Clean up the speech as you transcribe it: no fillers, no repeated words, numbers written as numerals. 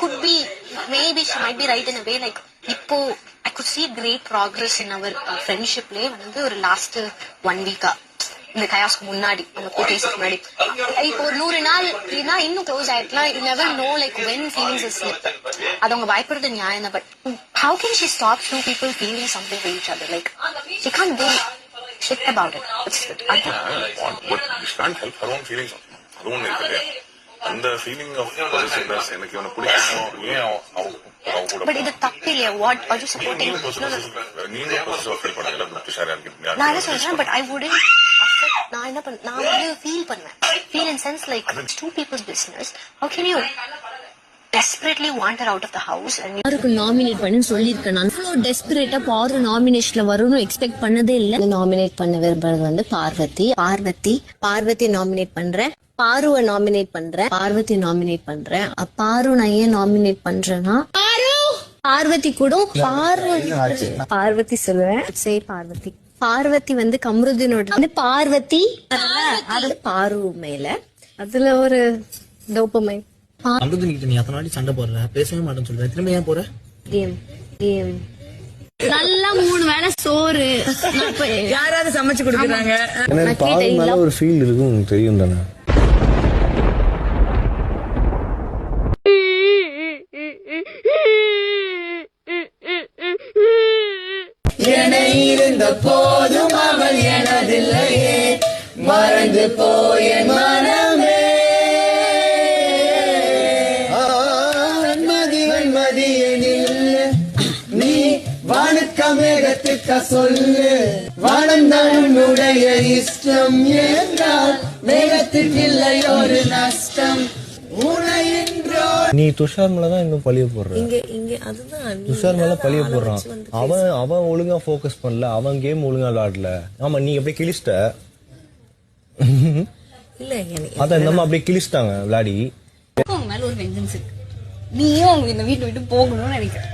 could be, maybe she might be right in a way, like இப்போ I could see great progress in our friendshipலே வந்து ஒரு last 1 week இந்த கயாஸ்க்கு முன்னாடி அந்த 4 days முன்னாடி இப்போ ஒரு 100 நாள் இல்லைன்னா இன்னும் க்ளோஸ் ஆயிட்டலாம். You never know like when feelings is slip. அது அவங்க பயப்படுறது நியாயம் தான். But how can she stop two people feeling something for each other? Like she can't do shit about it. But she can't help her own feelings. அது ஒண்ணு இருக்கு. அந்த feeling of possessiveness எனக்கு இவனை பிடிக்கும் ஏன் அவ பட் இது தப்பு இல்லையா? What are you supporting? நீங்க பொசசிவ் ஃபீல் பண்ணல குட் ஷேர் ஆகிட்டு நான் என்ன சொல்றேன், பட் ஐ வுடன்ட் நான் என்ன பண்ண நான் வந்து ஃபீல் பண்ணுவேன். Feel in sense like two people's business. How can you desperately want her out of the house and யாருக்கு நாமினேட் பண்ணு சொல்லியிருக்கேன். நான் அவ்வளோ டெஸ்பரேட்டா பாரு நாமினேஷன்ல வரும்னு எக்ஸ்பெக்ட் பண்ணதே இல்லை. நாமினேட் பண்ண விரும்புறது வந்து பார்வதி நாமினேட் பண்றேன். பாருவை நாமினேட் பண்றேன். பார்வதி நாமினேட் பண்றேன். பாரு நான் ஏன் நாமினேட் பண்றேன்னா பார்வதி கூட பார்வதி சொல்லுவேன். சரி பார்வதி வந்து கம்ருதீனோட வந்து பார்வதி அது பாரு மேல அதுல ஒரு டோபமை. அமிர்தனிக்கிட்ட நீ அத்தனை நாடி சண்டை போடுற, பேசவே மாட்டேன்னு சொல்ற, திரும்ப ஏன் போற? கேம் நல்லா 3 வேளை சோறு யாராவது சமைச்சு கொடுக்குறாங்க. ஒரு ஃபீல் இருக்கும் உங்களுக்கு தெரியும் தானே. இருந்த போதும் அவள் எனதில்லையே மறந்து போய மனமே நீ வானுக்க மேகத்துக்க சொல்லு வாழ்ந்தானுடைய இஷ்டம் என்றால் மேகத்துக்கு இல்லை ஒரு நஷ்டம். நீ துஷார் மேலதான் இன்னும் பழிய போடுற. துஷார் மேல பழிய போடுறான். அவன் ஒழுங்கா போக்கஸ் பண்ணல, அவன் கேம் ஒழுங்கா விளையாடல. ஆமா நீ அப்படியே கிழிச்சிட்ட. அதான் இந்த அம்மா அப்படியே கிழிச்சிட்டாங்க விளையாடி. மேல ஒரு வெஞ்சன்ஸ் இருக்கு. நீயும் இந்த வீட்டை விட்டு போகணும்னு நினைக்கிறேன்.